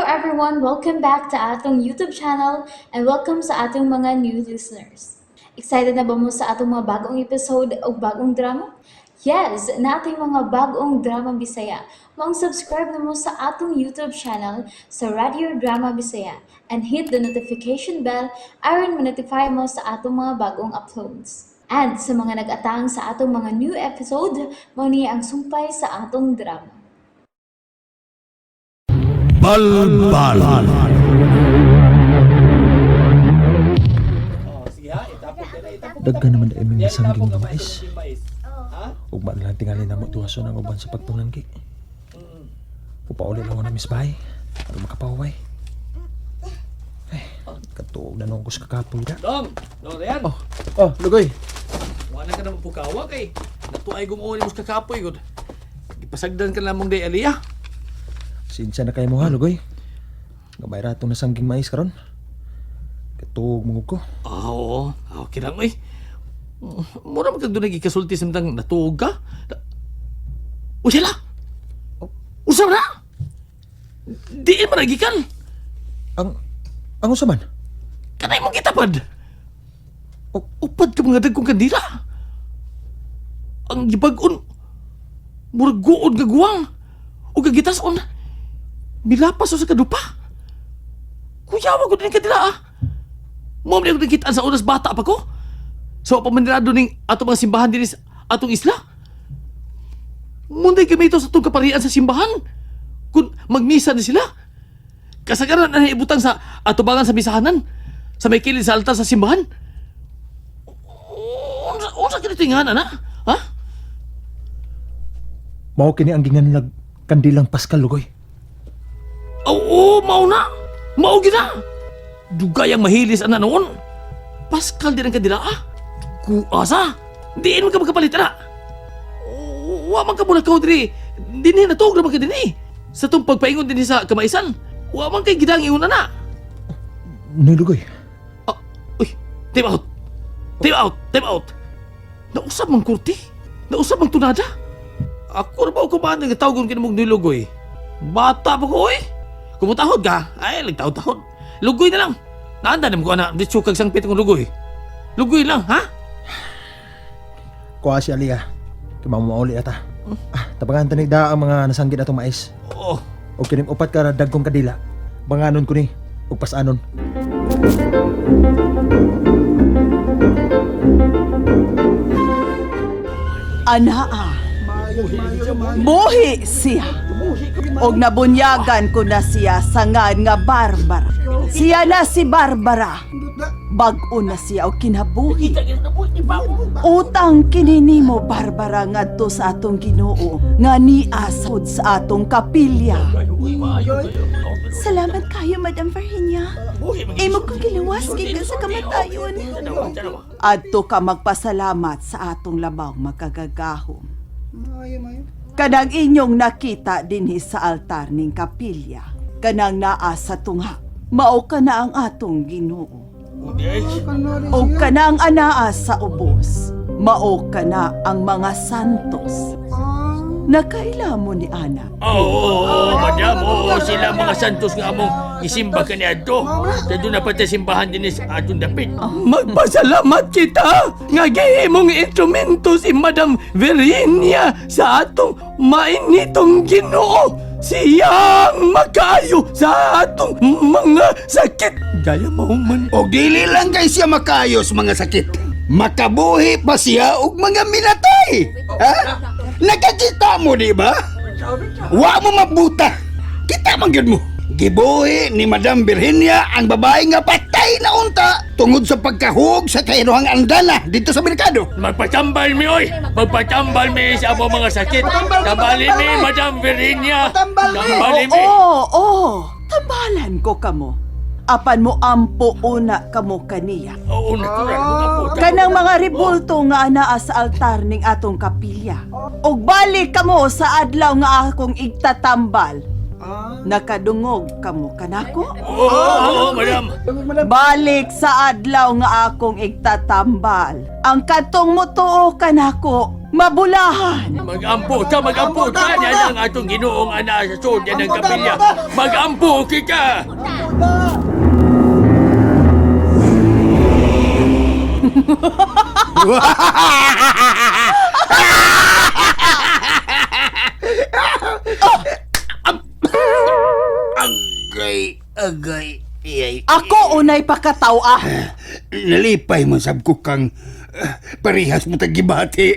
everyone! Welcome back to atong YouTube channel and welcome sa atong mga new listeners. Excited na ba mo sa atong mga bagong episode o bagong drama? Yes, na ating mga bagong drama Bisaya. Mag-subscribe na mo sa atong YouTube channel sa Radio Drama Bisaya and hit the notification bell aron ma-notify mo sa atong mga bagong uploads. And sa mga nag-atang sa atong mga new episode, mo niya ang sumpay sa atong drama. Balbal. Dagga naman na iming nasangging nga mais. Ug man lang tingali na mo tuwaso ng uban sa pagtungangki. Pupauli lang ko na misbay. Para makapaway. Ay, katuog na nung ko sa kakapol ka. Dong! Dong, Rian! Lugoy. Wala ka naman pukawa kay. Natuay gumuon mo sa kakapoy ko. Ipasagdan ka namang day Aliyah. Sinsya na kayo mo ha, Lugoy. Gabay ratong nasangging mais karon. Katuog mong ko. Oo. Okay lang, oy. Mura mo kag doon nagikasulti samtang natuog ka? Usya la! Usa na! Diin man nagikan! Ang usaman? Kanay mong kitapad! Upad ka mga dagkong kandila! Ang gibag-on, murag guod nga guwang! O kagitas-on, milapas o sa kadupa! Kuyawa ko din kandila ah! Mo man ako nakitaan sa unas bata pa ko? So pamandirado ning ato mga simbahan din atong isla? Munday kami ito sa itong kaparian sa simbahan. Kung magmisa na sila. Kasagaran na ibutang sa atubangan sa misahanan. Sa may kilid sa altar sa simbahan. Unsa kinito yung na? Ha? Mao kini ang gingan kandilang Paskal, Lugoy. Oo, mauna. Maugina. Dugayang mahilis ana noon. Paskal din ang kadila ah. Kuasa. Diin mo ka magkapalit na. Wa man ka muna ka diri. Dinhi na tuog naman ka dinhi. Sa itong pagpaingon dinhi sa kamaisan. Wa man kay gidang iuna na. Ni Lugoy. Uy, time out. Time out. Time out. Nausap mang kurti. Nausap mang tunada. Ako na ba ako kumaan ng tawgon kinamog ni Lugoy? Bata pa ko eh. Kumutahod ka. Ay, nagtahod-tahod. Lugoy na lang. Naanda naman ko na. Di tsukag sang pitong Lugoy. Lugoy lang, ha? Kuha si Aliyah. Kimamauli ata. Tabangan tanig da ang mga nasanggit atong mais. Oo. O kining upat ka dagkong kadila. Banganon ko ni. Ug pasanon. Anaa, buhi siya. Og nabunyagan ko na siya sa ngad nga Barbara. Siya na si Barbara. Bag-o na siya o kinabuhi. Utang kinini mo, Barbara, ngadto sa atong Ginoo nga niasod sa atong kapilya. Salamat kayo, Madam Virginia. Imo kong giluwas gikan sa kamatayon. Adto ka magpasalamat sa atong labaw magkagagahom. Kanang inyong nakita dinhi sa altar ning kapilya, kanang naa sa tungha, mao ka na ang atong Ginoo. O kanang anaa sa ubos, mao ka na ang mga santos. Nakaila mo ni Ana. Oo, madam. Oo, sila mga santos nga among isimba ka ni Adto. Sa doon na pati simbahan din sa atong dapit. Magpasalamat kita nga gihimong instrumento si Madam Virginia sa atong mainitong Ginoo. Siyang makaayo sa atong mga sakit. Gaya mo man. O dili lang kay siya makayos mga sakit. Makabuhi pa siya og mga minatay. Ha? Nakakita mo, di ba? Wa mo mabuta. Kita man gyud mo. Gibuhi ni Madam Virginia ang babae nga patay na unta tungod sa pagkahug sa kairohang andana dito sa merkado. Magpatambal mi, oy! Magpatambal mi sa among mga sakit. Tambali mi, Madam Virginia. Tambali mi. Oo, tambalan ko kamo. Apan mo ampo una kamo kaniya. Oo, natural mo nga po. Kanang mga ribulto nga anaa sa altar ning atong kapilya. Og balik kamo sa adlaw nga akong igtatambal. Nakadungog kamo kanako? Oo, madam. Balik sa adlaw nga akong igtatambal. Ang katong mutuo kanako Mabulahan! Magampo ka. Yan ang atong ginoong ana sa sud yan ang kapilya. Magampo ka. Agay, iyay. Ako unay pakatawa. Nalipay mo sab ko kang parehas mo tagibati.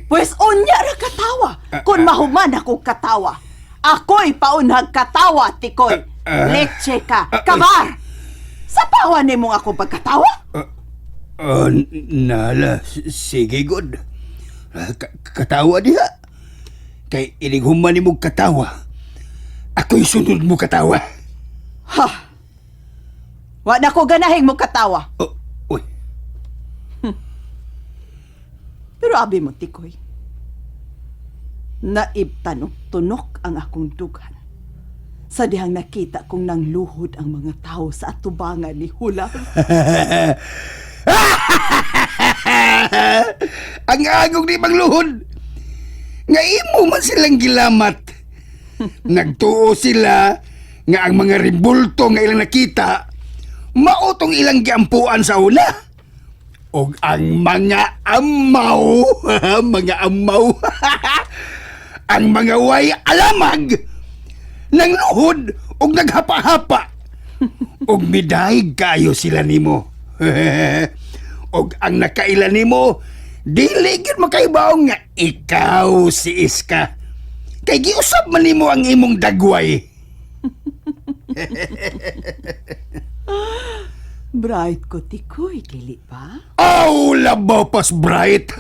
Pwes unya ra katawa. Kung mahuman ako katawa. Ako'y paunhag katawa, tikoy. Leche ka. Kabar! Sa pawan ni mong ako pagkatawa? Nala, sige god. Katawa diha. Kay inighuman ni mo katawa. Ako'y sunod mo katawa. Ha! Wa na ko ganahing mo katawa. Uy, Pero abi mo, tikoy. Naibtanok-tunok ang akong dughan. Sa dihang nakita kong nangluhod ang mga tao sa atubangan ni Hulang. ang agong ni Mangluhod. Nga imo man silang gilamat. Nagtuo sila nga ang mga rimbulto nga ilang nakita mautong ilang giampuan sa una. Og ang mga amaw, ang mga way alamag nang luhod og naghapa-hapa. Og midayeg kayo sila nimo. Og ang nakaila nimo dili gyud makaibaw nga ikaw si Iska. Kay giusab man nimo ang imong dagway. Bright ko, tikoy, dili ba? Aw, labaw pas bright.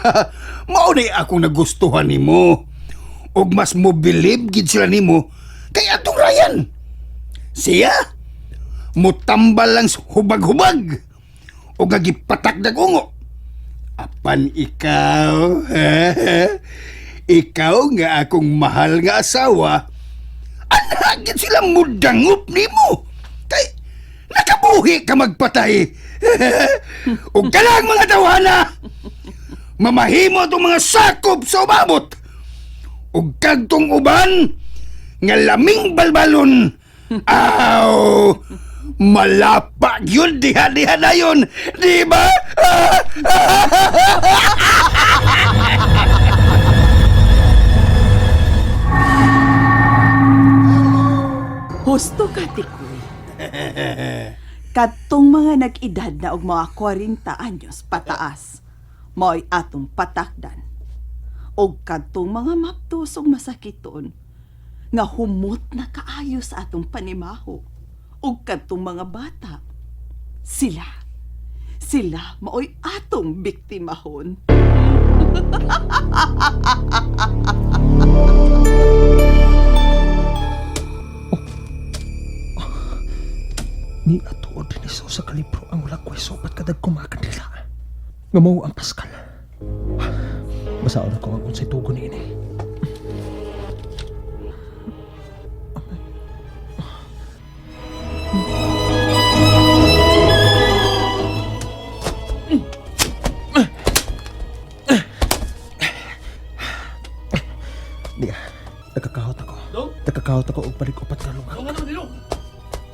Mao na akong nagustuhan nimo. Og mas mo believe gid sila nimo kay atong Ryan. Siya mutambal lang sa hubag-hubag o gagipatak dagungo. Apan ikaw, ikaw nga akong mahal nga asawa, anhagit sila mudangup nimo. Kay nakabuhi ka magpatay. O kalang mga tawana, mamahimo itong mga sakop sa umabot. O kagtong uban, nga laming balbalon. Aw, malapa yun, diha-diha na yun, di ba? Husto ka, tikoy. Katong mga nag-edad na og mga 40 anyos pataas, mao'y atong patakdan. Og katong mga maptusong masakiton, nga humot na kaayo sa atong panimaho. Og katong mga bata, sila mao'y atong biktimahon. Ni atuod din iso sa kalibro ang wala ko'y sobat kadag kumakan nila. Nga mo ang Pascal. Basaon ako ang unsay tugon ni ini. Diya, nagkakahot ako og balik upat ka lunga. Ano naman nilo?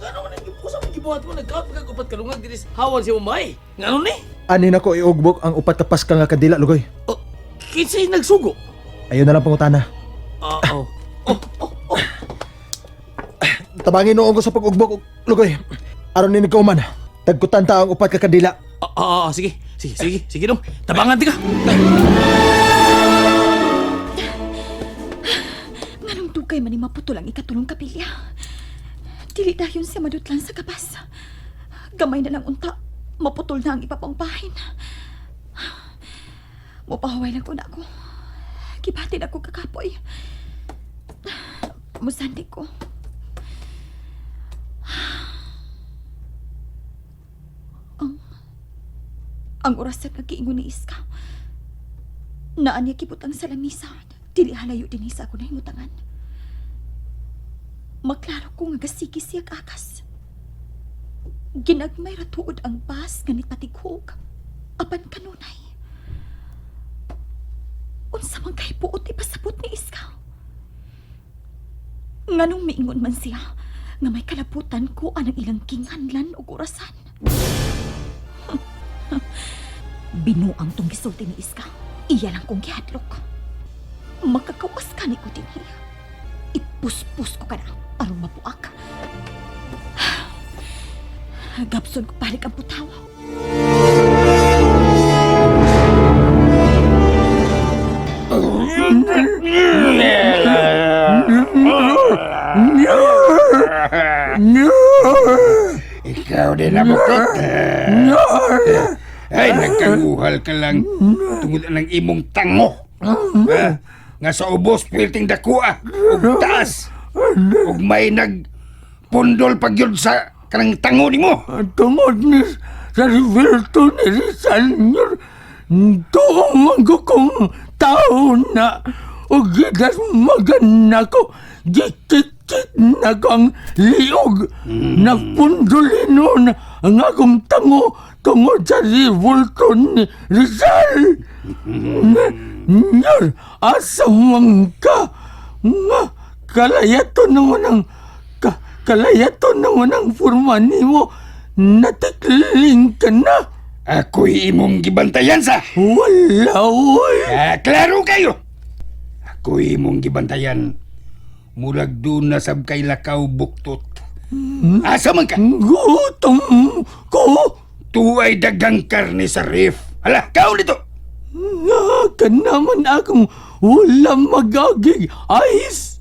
Ano man ang usa man gibuhat mo nagkaot ka upat kalungag dinis hawan si umay. Ngano ni? Ani na ko iugbok ang upat ka Pascal nga kadila lugoy. Oh, kinsay nagsugo? Ayun na lang pangutana. Oo. Tabangin noong ko sa pag-ugbok lugoy. Aron ni kauman. Tagkutan ta ang upat ka kadila. Sige dong. Tabangan ti ka. Nganong dugay man ni maputol ang ikatulong kapilya. Dili dayon siya madutlan sa kabas. Gamay na lang unta, maputol na ang ipapangpahin. Mupahaway lang ko na ako. Gibatin ako kakapoy. Musandi ko. Ang oras sa nag-iingon ni Iska. Naan niya kibutang sa lamisa. Dili halayo din sa ako na himutangan. Maklaro ko nga gasigi siya kakas. Ginagmay ratuod ang bas nga nitatighog. Apan kanunay. unsa man kay buot ipasabot ni Iska. Nganong miingon man siya nga may kalabutan ko anang ilang kinganlan ug orasan. Binuang tong gisulti ni Iska. Iya lang kong gihadlok. Makakawas ka ni ko dinhi. Ipuspus ko ka na aron mapuak. Gapson ko balik ang putawa. Ikaw din na bukot. Ay, nagkanguhal ka lang tungod ng imong tango. Nga sa ubos, pilting dakua, ug taas. Ug may nagpundol pag yun sa kanang tango ni mo. Tungod ni sa Riverto ni Rizal niyo, tuong magkukong tao na o gigas magana ko, gikikit na kang liog, nagpundulino na ang akong tango tungod sa Riverto ni Rizal. Nyar, asam ka, nga kalayato naman ang kalayato naman ang forma nimo, natikling ka na. Ako'y imong gibantayan sa. Wala, oy. Klaro kayo. Ako'y imong gibantayan. Murag doon na sab kay lakaw buktot. Asa man ka? Gutom ko. Tuway dagang karne sa ref. Hala, kaon dito. Nga ka naman akong wala magagig ayos.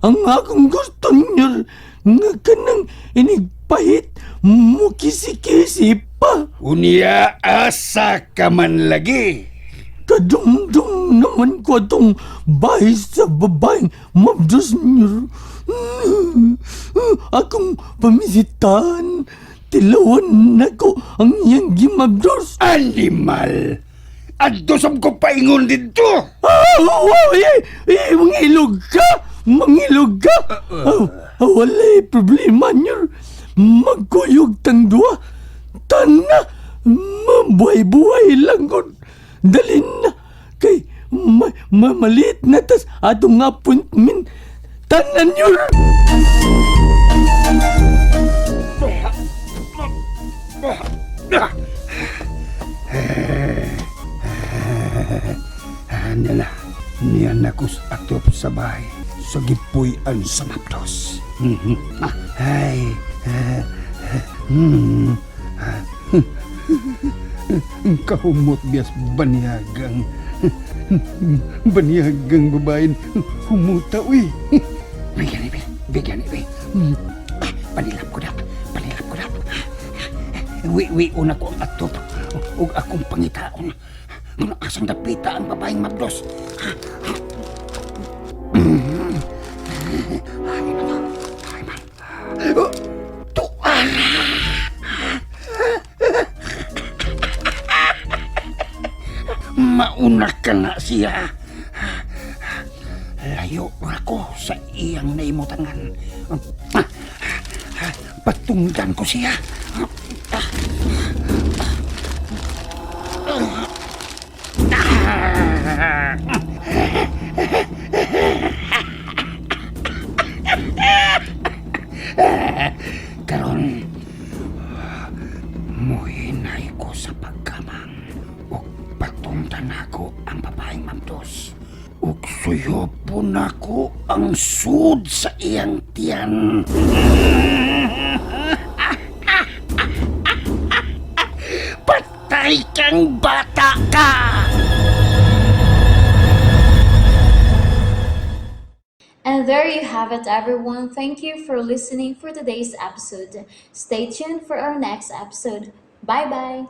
Ang akong gusto niyo nga kanang inigpahit mo kisi-kisi pa. Unya asa ka man lagi. Kadumdum naman ko itong bahay sa babaeng mabdos niyo. Akong pamisitan, tilawan na ko ang iyang gimabdos. Animal! Adto sab ko paingon dito. Mangilog ka! Mangilog ka! Walay problema niyo. Magkuyog tang duwa. Tana, mabuhay-buhay lang ko. Dalin na. Kay, maliit na tas atong appointment. Tanan niyo. Niyan ako atop sa bahay. Sa gipuy-an sa mapdos. Ay, kahumot bias baniagang babaeng humuta, uy. Bigyan, panilap ko na. Wi, una ko ang atop. Ug akong pangitaon. Kung asang dapita ang babaeng mabdos. Mauna ka na siya. Layo ako sa iyang naimutangan. Patunggan ko siya. Karon muhinay ko sa pagkamang ug patungdan ako ang babaeng mamdos ug suyopon ako ang sud sa iyang tiyan. Patay kang bata ka! And there you have it, everyone. Thank you for listening for today's episode. Stay tuned for our next episode. Bye bye.